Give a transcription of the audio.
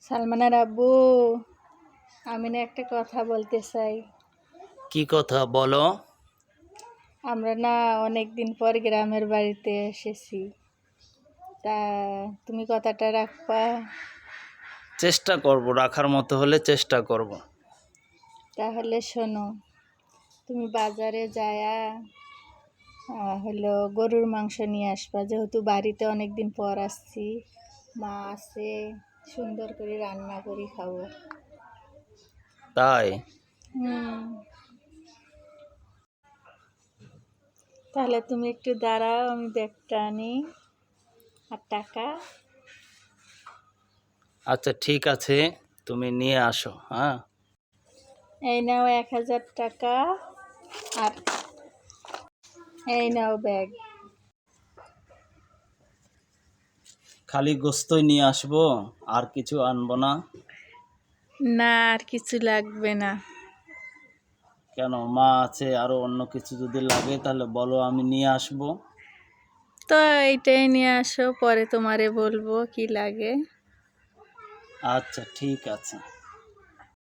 সালমানের আব্বু, আমি না একটা কথা বলতে চাই। কি কথা বলো? আমরা না অনেক দিন পর গ্রামের বাড়িতে এসেছি, তা তুমি কথাটা রাখবা? চেষ্টা করব, রাখার মতো হলে চেষ্টা করব। তাহলে শোনো, তুমি বাজারে যায়া হলো গরুর মাংস নিয়ে আসবা, যেহেতু বাড়িতে অনেক দিন পর আসছি। মা আছে, সুন্দর করে রান্না করে খাবো। তাই? হুম, তাহলে তুমি একটু দাঁড়াও, আমি ব্যাগটা আনি আর টাকা। আচ্ছা ঠিক আছে, তুমি নিয়ে আসো। হ্যাঁ, এই নাও 1000 টাকা, আর এই নাও ব্যাগ। খালি গোস্তই নিয়ে আসবো, আর কিছু আনবো না? না, আর কিছু লাগবে না। কেন, মা আছে, আরো অন্য কিছু যদি লাগে তাহলে বলো, আমি নিয়ে আসবো। তো এইটাই নিয়ে আসো, পরে তোমারে বলবো কি লাগে। আচ্ছা ঠিক আছে।